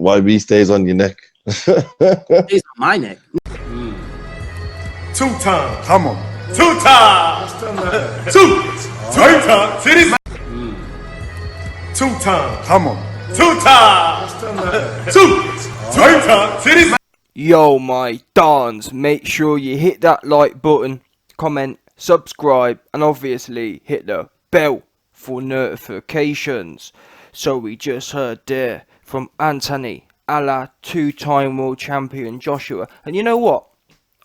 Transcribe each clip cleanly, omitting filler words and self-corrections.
YB stays on your neck. Stays on my neck. Two times. Come on. Two times. Two times. Titties. Two times. Come on. Two times. Two times. Titties. Yo, my dons, make sure you hit that like button, comment, subscribe, and obviously hit the bell for notifications. So we just heard there from Anthony, a la two-time world champion Joshua. And you know what?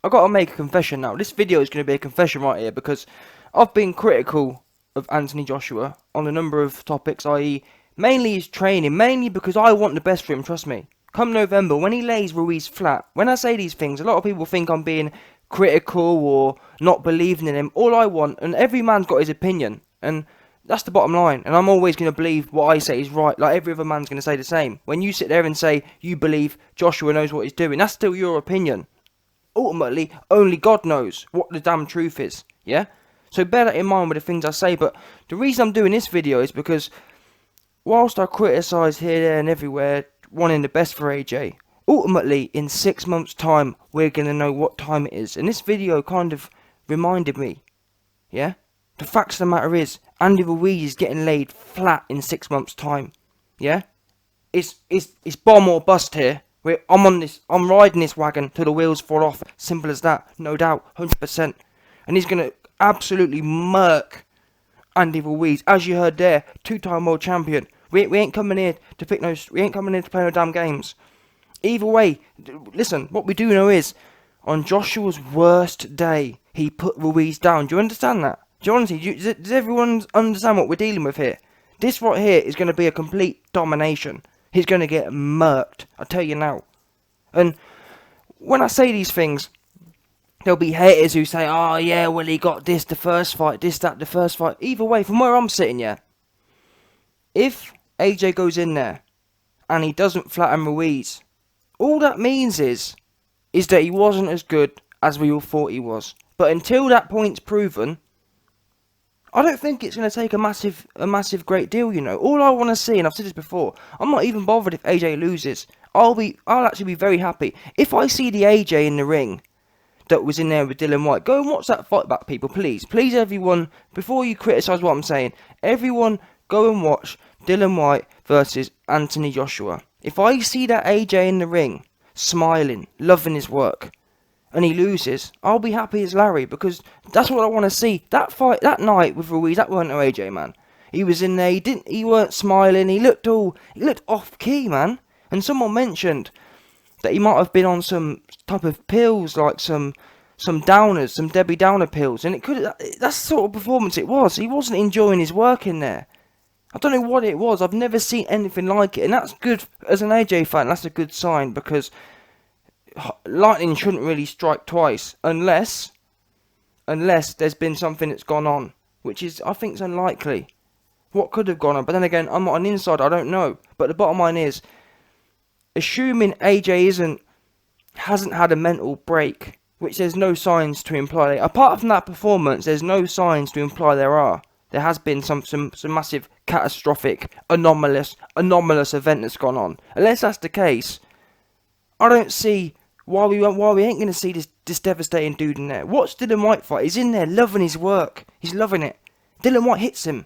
I gotta make a confession now. This video is going to be a confession right here, because I've been critical of Anthony Joshua on a number of topics, i.e. mainly his training, mainly because I want the best for him, trust me. Come November, when he lays Ruiz flat, when I say these things, a lot of people think I'm being critical or not believing in him. All I want, and every man's got his opinion, and that's the bottom line, and I'm always going to believe what I say is right, like every other man's going to say the same. When you sit there and say you believe Joshua knows what he's doing, that's still your opinion. Ultimately, only God knows what the damn truth is, yeah? So bear that in mind with the things I say, but the reason I'm doing this video is because whilst I criticise here, there and everywhere, wanting the best for AJ, ultimately, in 6 months' time, we're going to know what time it is. And this video kind of reminded me, yeah? The facts of the matter is, Andy Ruiz is getting laid flat in 6 months' time, yeah? It's bomb or bust here. I'm riding this wagon till the wheels fall off. Simple as that, no doubt, 100%. And he's going to absolutely murk Andy Ruiz. As you heard there, two-time world champion. We ain't coming here to pick no. We ain't coming here to play no damn games. Either way, listen. What we do know is, on Joshua's worst day, he put Ruiz down. Do you understand that? Do you honestly? Does everyone understand what we're dealing with here? This right here is going to be a complete domination. He's going to get murked. I tell you now. And when I say these things, there'll be haters who say, "Oh yeah, well he got this the first fight, this that the first fight." Either way, from where I'm sitting, yeah. If AJ goes in there and he doesn't flatten Ruiz, all that means is that he wasn't as good as we all thought he was. But until that point's proven, I don't think it's going to take a massive great deal, you know. All I want to see, and I've said this before, I'm not even bothered if AJ loses. I'll actually be very happy if I see the AJ in the ring that was in there with Dillian Whyte. Go and watch that fight back, people, please. Please, everyone, before you criticise what I'm saying, everyone go and watch Dillian Whyte versus Anthony Joshua. If I see that AJ in the ring, smiling, loving his work, and he loses, I'll be happy as Larry, because that's what I want to see. That fight, that night with Ruiz, that weren't no AJ, man. He was in there, he weren't smiling, he looked off key, man. And someone mentioned that he might have been on some type of pills, like some downers, some Debbie Downer pills, and that's the sort of performance it was. He wasn't enjoying his work in there. I don't know what it was. I've never seen anything like it. And that's good. As an AJ fan, that's a good sign, because lightning shouldn't really strike twice. Unless there's been something that's gone on. Which is, I think, is unlikely. What could have gone on? But then again, I'm not an insider. I don't know. But the bottom line is, assuming AJ hasn't had a mental break, which there's no signs to imply. Apart from that performance, there's no signs to imply there are. There has been some massive, catastrophic, anomalous event that's gone on. Unless that's the case, I don't see why we ain't going to see this devastating dude in there. Watch Dillian Whyte fight. He's in there loving his work. He's loving it. Dillian Whyte hits him.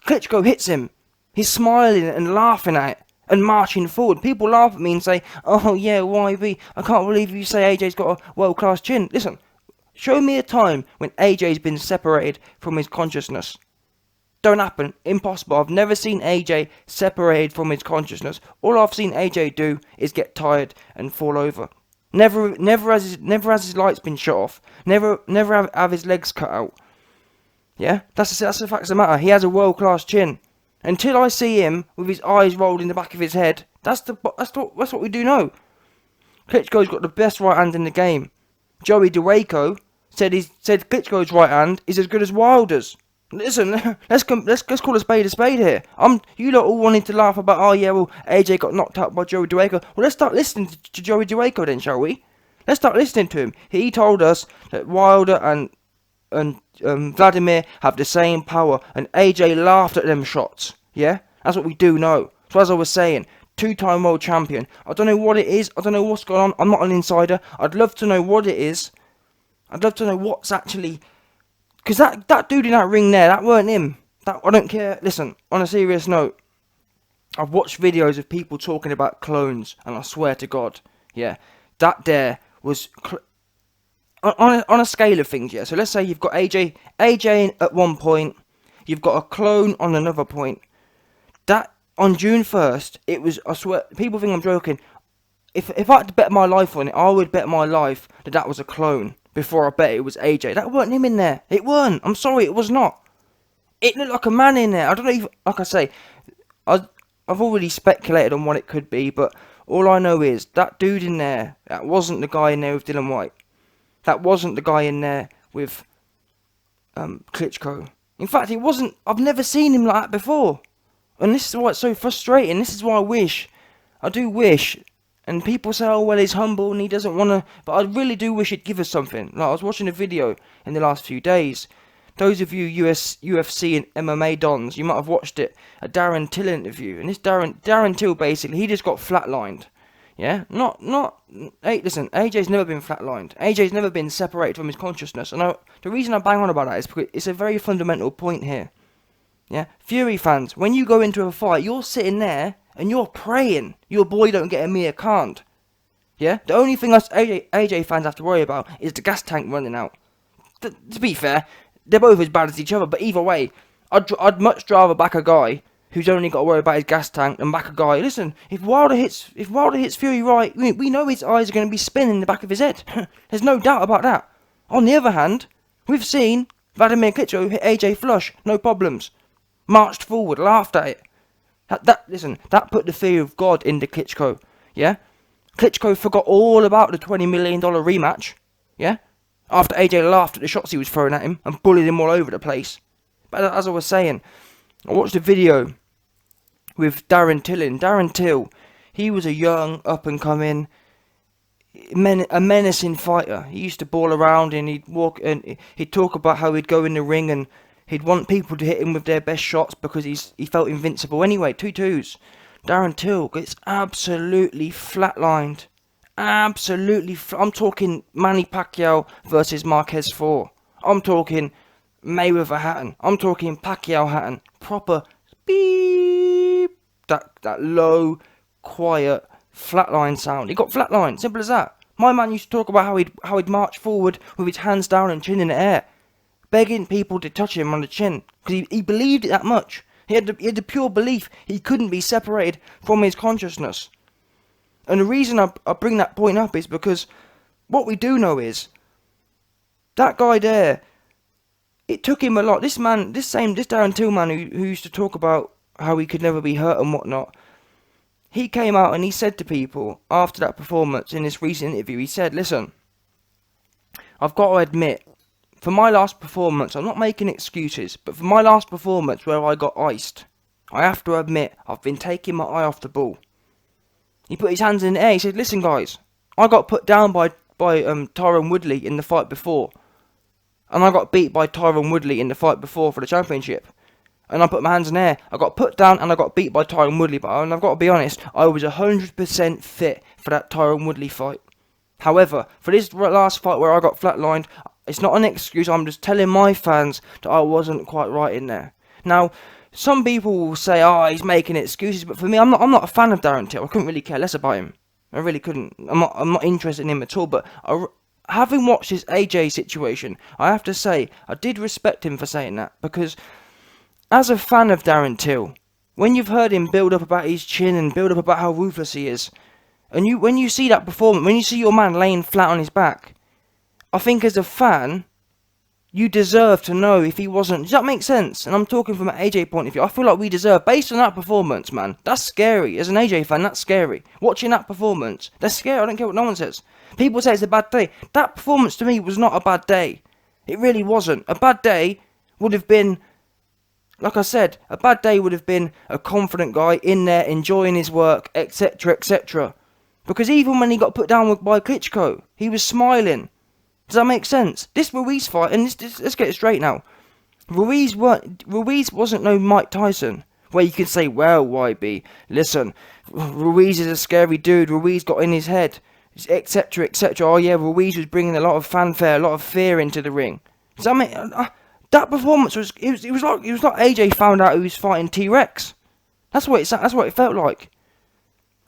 Klitschko hits him. He's smiling and laughing at it and marching forward. People laugh at me and say, "Oh yeah, YB, I can't believe you say AJ's got a world-class chin." Listen. Show me a time when AJ's been separated from his consciousness. Don't happen. Impossible. I've never seen AJ separated from his consciousness. All I've seen AJ do is get tired and fall over. Never has his lights been shut off. Never have his legs cut out. Yeah? That's the fact of the matter. He has a world-class chin. Until I see him with his eyes rolled in the back of his head, that's what we do know. Klitschko's got the best right hand in the game. Joey DeWaco said Klitschko's right hand is as good as Wilder's. Listen, let's call a spade here. You lot all wanted to laugh about, oh yeah, well AJ got knocked out by Joey DeWaco. Well, let's start listening to Joey DeWaco then, shall we? Let's start listening to him. He told us that Wilder and Vladimir have the same power, and AJ laughed at them shots. Yeah, that's what we do know. So as I was saying, two-time world champion. I don't know what it is. I don't know what's going on. I'm not an insider. I'd love to know what it is. I'd love to know what's actually... Because that dude in that ring there, that weren't him. I don't care. Listen, on a serious note, I've watched videos of people talking about clones, and I swear to God, yeah, that there was... On a scale of things, yeah. So let's say you've got AJ at one point, you've got a clone on another point. That on June 1st, it was, I swear, people think I'm joking. If I had to bet my life on it, I would bet my life that was a clone before I bet it was AJ. That weren't him in there. It weren't. I'm sorry, it was not. It looked like a man in there. I don't know if, like I say, I've already speculated on what it could be, but all I know is that dude in there, that wasn't the guy in there with Dylan White. That wasn't the guy in there with Klitschko. In fact, it wasn't. I've never seen him like that before. And this is why it's so frustrating. This is why I do wish, and people say, oh, well, he's humble and he doesn't want to, but I really do wish he'd give us something. Like, I was watching a video in the last few days. Those of you UFC and MMA dons, you might have watched it, a Darren Till interview. And this Darren Till, basically, he just got flatlined. Yeah? Hey, listen, AJ's never been flatlined. AJ's never been separated from his consciousness. And the reason I bang on about that is because it's a very fundamental point here. Yeah? Fury fans, when you go into a fight, you're sitting there and you're praying your boy don't get a mere can't. Yeah? The only thing us AJ fans have to worry about is the gas tank running out. To be fair, they're both as bad as each other, but either way, I'd much rather back a guy who's only got to worry about his gas tank than back a guy. Listen, if Wilder hits Fury right, we know his eyes are going to be spinning in the back of his head. There's no doubt about that. On the other hand, we've seen Vladimir Klitschko hit AJ flush, no problems. Marched forward, laughed at it. Listen, that put the fear of God into Klitschko. Yeah, Klitschko forgot all about the $20 million rematch. Yeah, after AJ laughed at the shots he was throwing at him and bullied him all over the place. But as I was saying, I watched a video with Darren Till. Darren Till, he was a young, up-and-coming, a menacing fighter. He used to ball around and he'd walk and he'd talk about how he'd go in the ring and he'd want people to hit him with their best shots because he felt invincible. Anyway, 2-2s. Darren Till gets absolutely flatlined. Absolutely. I'm talking Manny Pacquiao versus Marquez 4. I'm talking Mayweather Hatton. I'm talking Pacquiao Hatton. Proper beep. That low, quiet, flatline sound. He got flatlined. Simple as that. My man used to talk about how he'd march forward with his hands down and chin in the air, begging people to touch him on the chin because he believed it that much. He had the pure belief he couldn't be separated from his consciousness. And the reason I bring that point up is because what we do know is that guy there, it took him a lot. This Darren Till man who used to talk about how he could never be hurt and whatnot, he came out and he said to people after that performance in this recent interview, he said, listen, I've got to admit, for my last performance, I'm not making excuses, but for my last performance where I got iced, I have to admit I've been taking my eye off the ball. He put his hands in the air. He said, listen guys, I got put down by Tyron Woodley in the fight before. And I got beat by Tyron Woodley in the fight before for the championship. And I put my hands in the air. I got put down and I got beat by Tyron Woodley. But I've got to be honest, I was 100% fit for that Tyron Woodley fight. However, for this last fight where I got flatlined, it's not an excuse. I'm just telling my fans that I wasn't quite right in there. Now, some people will say, oh, he's making excuses, but for me, I'm not a fan of Darren Till. I couldn't really care less about him. I really couldn't. I'm not interested in him at all. But having watched this AJ situation, I have to say, I did respect him for saying that. Because as a fan of Darren Till, when you've heard him build up about his chin and build up about how ruthless he is, and when you see that performance, when you see your man laying flat on his back, I think as a fan, you deserve to know if he wasn't. Does that make sense? And I'm talking from an AJ point of view. I feel like we deserve, based on that performance, man. That's scary. As an AJ fan, that's scary. Watching that performance, that's scary. I don't care what no one says. People say it's a bad day. That performance to me was not a bad day. It really wasn't. A bad day would have been, like I said, a bad day would have been a confident guy in there enjoying his work, etc., etc. Because even when he got put down by Klitschko, he was smiling. Does that make sense? This Ruiz fight, and let's get it straight now. Ruiz wasn't no Mike Tyson, where you can say, well, YB, listen, Ruiz is a scary dude. Ruiz got in his head, etc., etc. Oh yeah, Ruiz was bringing a lot of fanfare, a lot of fear into the ring. Does that make that performance was it was like AJ found out he was fighting T-Rex. That's what it felt like.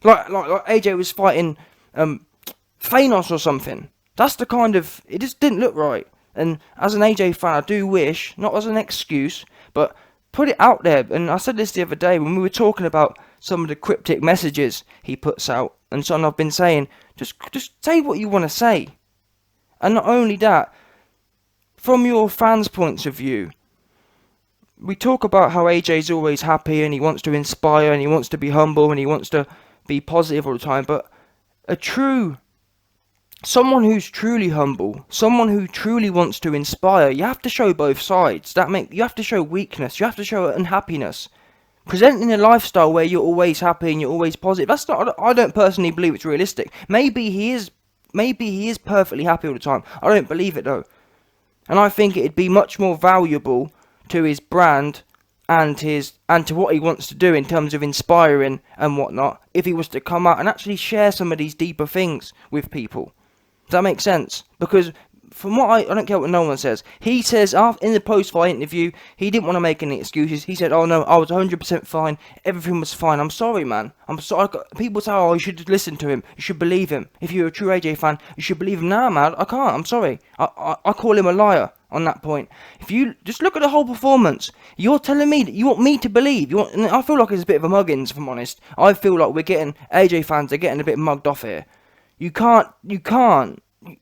Like AJ was fighting Thanos or something. That's the kind of... It just didn't look right. And as an AJ fan, I do wish, not as an excuse, but put it out there. And I said this the other day when we were talking about some of the cryptic messages he puts out. And so I've been saying, just say what you want to say. And not only that, from your fans' points of view, we talk about how AJ's always happy and he wants to inspire and he wants to be humble and he wants to be positive all the time, but someone who's truly humble, someone who truly wants to inspire, you have to show both sides. You have to show weakness, you have to show unhappiness. Presenting a lifestyle where you're always happy and you're always positive, I don't personally believe it's realistic. Maybe he is perfectly happy all the time. I don't believe it though. And I think it'd be much more valuable to his brand and to what he wants to do in terms of inspiring and whatnot, if he was to come out and actually share some of these deeper things with people. Does that make sense? Because from what I don't care what no one says. He says in the post-fight interview, he didn't want to make any excuses. He said, "Oh no, I was 100% fine. Everything was fine." I'm sorry, man. I'm sorry. People say, "Oh, you should listen to him. You should believe him. If you're a true AJ fan, you should believe him." Nah, man, I can't. I'm sorry. I call him a liar on that point. If you just look at the whole performance, you're telling me that you want me to believe. And I feel like it's a bit of a muggins, if I'm honest. I feel like AJ fans are getting a bit mugged off here. You can't.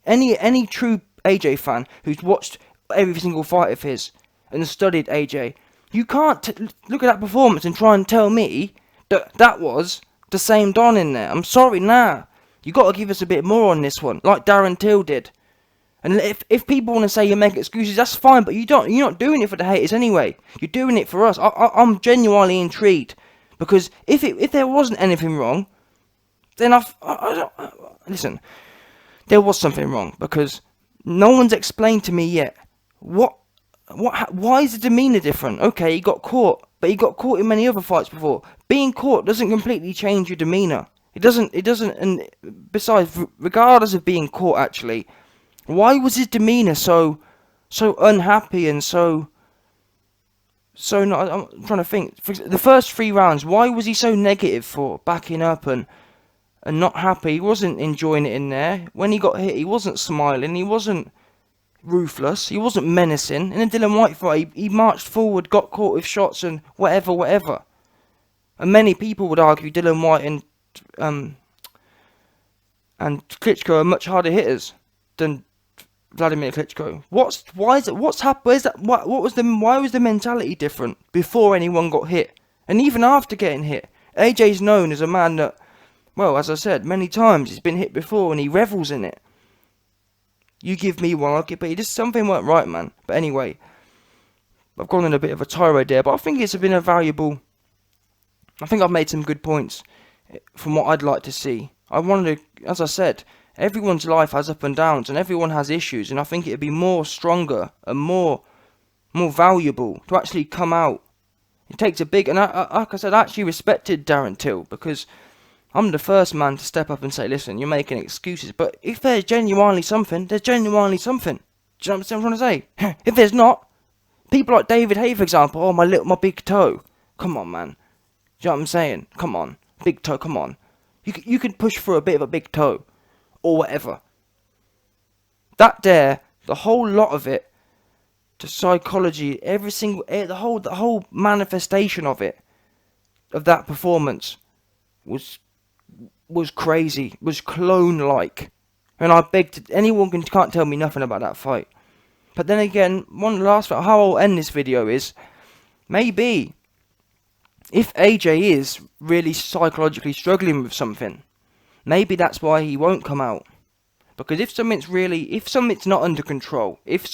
Any true AJ fan who's watched every single fight of his and studied AJ, you can't look at that performance and try and tell me that was the same Don in there. I'm sorry, nah. You got to give us a bit more on this one, like Darren Till did. And if people want to say you make excuses, that's fine, but you're not doing it for the haters anyway. You're doing it for us. I'm genuinely intrigued, because if there wasn't anything wrong, then listen. There was something wrong, because no one's explained to me yet why is the demeanor different? Okay, he got caught, but he got caught in many other fights before. Being caught doesn't completely change your demeanor. It doesn't. And besides, regardless of being caught, actually, why was his demeanor so unhappy and so not? I'm trying to think. For the first 3 rounds, why was he so negative for backing up and not happy? He wasn't enjoying it in there. When he got hit, he wasn't smiling. He wasn't ruthless. He wasn't menacing. In the Dillian Whyte fight, he marched forward, got caught with shots and whatever. And many people would argue Dillian Whyte and Klitschko are much harder hitters than Vladimir Klitschko. Why was the mentality different before anyone got hit, and even after getting hit? AJ's known as a man that, well, as I said many times, he's been hit before and he revels in it. You give me one, I'll give it. Just something weren't right, man. But anyway, I've gone on a bit of a tirade there, but I think it's been a valuable. I think I've made some good points from what I'd like to see. I wanted to, as I said, everyone's life has up and downs, and everyone has issues, and I think it'd be more stronger and more valuable to actually come out. It takes a big, and like I said, I actually respected Darren Till, because I'm the first man to step up and say, listen, you're making excuses, but if there's genuinely something, there's genuinely something. Do you know what I'm trying to say? If there's not, people like David Hay, for example, oh, my big toe. Come on, man. Do you know what I'm saying? Come on. Big toe, come on. You could push through a bit of a big toe, or whatever. That there, the whole lot of it, the psychology, the whole manifestation of it, of that performance, was crazy, was clone-like. And I beg to, anyone can't tell me nothing about that fight. But then again, one last thing, how I'll end this video is, maybe, if AJ is really psychologically struggling with something, maybe that's why he won't come out. Because if something's not under control, if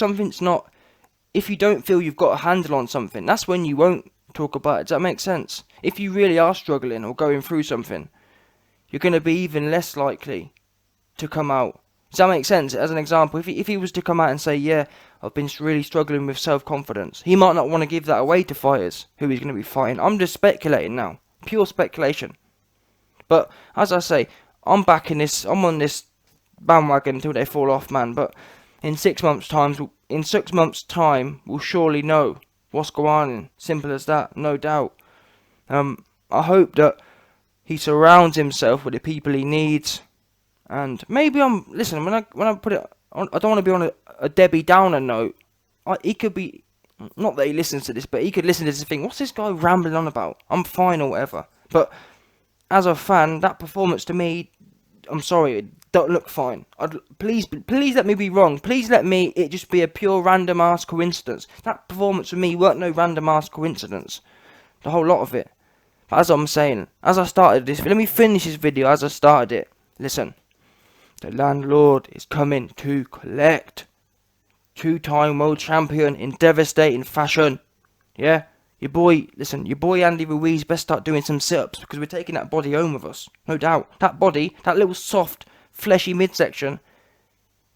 you don't feel you've got a handle on something, that's when you won't talk about it. Does that make sense? If you really are struggling or going through something, you're going to be even less likely to come out. Does that make sense? As an example, if he was to come out and say, yeah, I've been really struggling with self-confidence, he might not want to give that away to fighters who he's going to be fighting. I'm just speculating now. Pure speculation. But as I say, I'm backing this. I'm on this bandwagon until they fall off, man. But in 6 months' time, we'll surely know what's going on. Simple as that, no doubt. I hope that he surrounds himself with the people he needs. And maybe listen, when I put it on, I don't want to be on a Debbie Downer note. He could be, not that he listens to this, but he could listen to this and think, what's this guy rambling on about? I'm fine or whatever. But as a fan, that performance to me, I'm sorry, it don't look fine. Please let me be wrong. Please let it just be a pure random ass coincidence. That performance for me weren't no random ass coincidence. The whole lot of it. But as I'm saying, as I started this, let me finish this video as I started it. Listen, the landlord is coming to collect. 2-time world champion in devastating fashion. Yeah? Your boy Andy Ruiz best start doing some sit-ups because we're taking that body home with us. No doubt. That body, that little soft, fleshy midsection,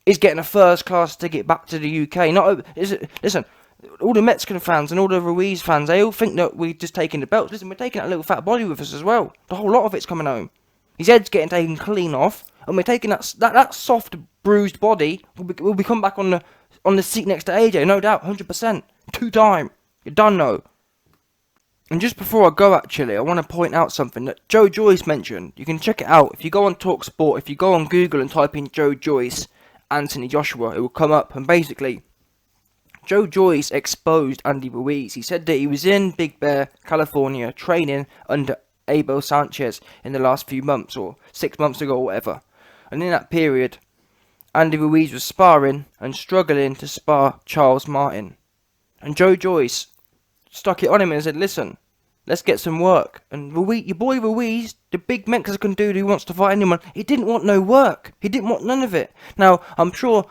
is getting a first-class ticket back to the UK. Listen, all the Mexican fans and all the Ruiz fans, they all think that we're just taking the belts. Listen, we're taking that little fat body with us as well. The whole lot of it's coming home. His head's getting taken clean off, and we're taking that soft, bruised body will be come back on the seat next to AJ, no doubt, 100%. 2-time. You're done, no. And just before I go, actually, I want to point out something that Joe Joyce mentioned. You can check it out. If you go on TalkSport, if you go on Google and type in Joe Joyce, Anthony Joshua, it will come up. And basically, Joe Joyce exposed Andy Ruiz. He said that he was in Big Bear, California, training under Abel Sanchez in the last few months, or 6 months ago, or whatever. And in that period, Andy Ruiz was sparring and struggling to spar Charles Martin. And Joe Joyce stuck it on him and said, listen, let's get some work. And your boy Ruiz, the big Mexican dude who wants to fight anyone, he didn't want no work. He didn't want none of it. Now, I'm sure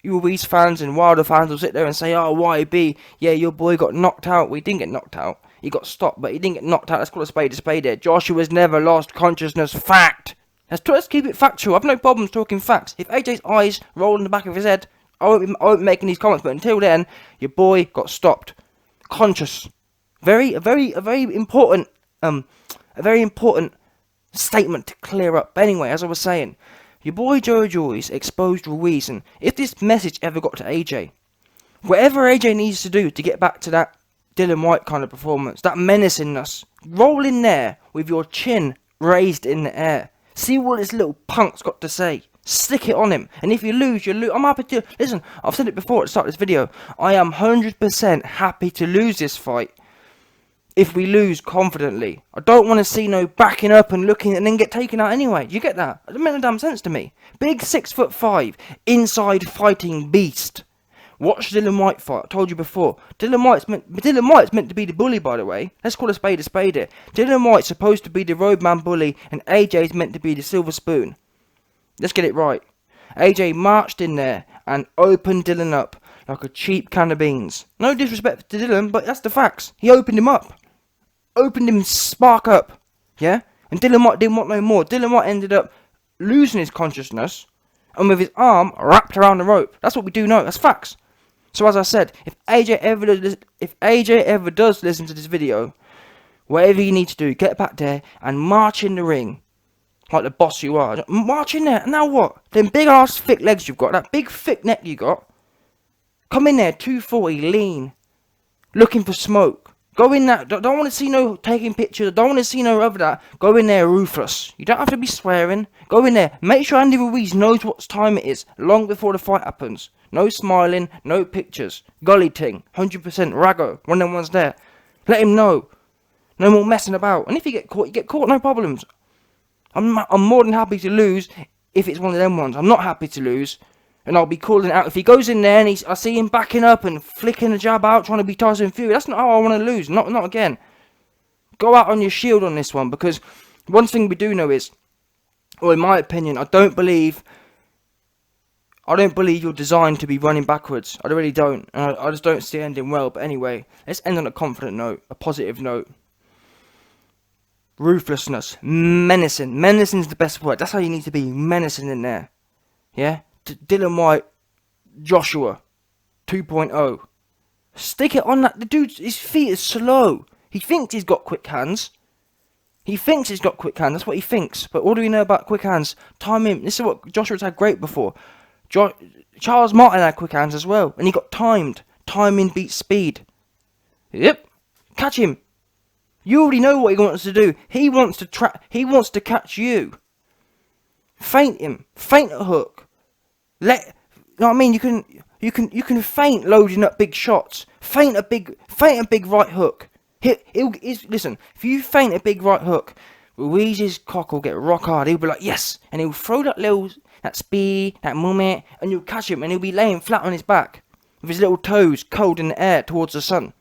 you Ruiz fans and Wilder fans will sit there and say, oh, YB, yeah, your boy got knocked out. Well, he didn't get knocked out. He got stopped, but he didn't get knocked out. Let's call a spade there. Joshua's never lost consciousness. Fact. Let's keep it factual. I've no problems talking facts. If AJ's eyes roll in the back of his head, I won't be making these comments. But until then, your boy got stopped. Conscious. A very important statement to clear up. But anyway, as I was saying, your boy Joe Joyce exposed Ruiz, and if this message ever got to AJ, whatever AJ needs to do to get back to that Dylan White kind of performance, that menacingness, roll in there with your chin raised in the air. See what this little punk's got to say. Stick it on him. And if you lose, you lose. I'm happy to... Listen, I've said it before at the start of this video. I am 100% happy to lose this fight. If we lose confidently. I don't want to see no backing up and looking and then get taken out anyway. Do you get that? It doesn't make no damn sense to me. Big 6'5", inside fighting beast. Watch Dylan White fight. I told you before. Dylan White's meant to be the bully, by the way. Let's call a spade here. Dylan White's supposed to be the roadman bully, and AJ's meant to be the silver spoon. Let's get it right. AJ marched in there and opened Dylan up like a cheap can of beans. No disrespect to Dylan, but that's the facts. He opened him up. Opened him spark up. Yeah? And Dylan White didn't want no more. Dylan White ended up losing his consciousness and with his arm wrapped around the rope. That's what we do know. That's facts. So as I said, if AJ ever does listen to this video, whatever you need to do, get back there and march in the ring. Like the boss you are. March in there. Now what? Them big ass thick legs you've got. That big thick neck you got. Come in there, 240, lean. Looking for smoke. Go in there. Don't want to see no taking pictures. Don't want to see no other that. Go in there ruthless. You don't have to be swearing. Go in there. Make sure Andy Ruiz knows what time it is. Long before the fight happens. No smiling. No pictures. Gully ting. 100% Rago. One of them ones there. Let him know. No more messing about. And if you get caught, no problems. I'm more than happy to lose if it's one of them ones. I'm not happy to lose. And I'll be calling out. If he goes in there and I see him backing up and flicking a jab out, trying to be Tyson Fury, that's not how I want to lose. Not again. Go out on your shield on this one, because one thing we do know is, or in my opinion, I don't believe you're designed to be running backwards. I really don't. I just don't see it ending well. But anyway, let's end on a confident note, a positive note. Ruthlessness, menacing. Menacing is the best word. That's how you need to be, menacing in there. Yeah? Dylan White, Joshua, 2.0. Stick it on that. The dude, his feet are slow. He thinks he's got quick hands. He thinks he's got quick hands. That's what he thinks. But what do we know about quick hands? Timing. This is what Joshua's had great before. Charles Martin had quick hands as well, and he got timed. Timing beats speed. Yep. Catch him. You already know what he wants to do. He wants to He wants to catch you. Feint him. Feint a hook. You know what I mean? You can feint loading up big shots. Feint a big right hook. Listen. If you feint a big right hook, Ruiz's cock will get rock hard. He'll be like, yes, and he'll throw that speed, that moment, and you'll catch him, and he'll be laying flat on his back with his little toes cold in the air towards the sun.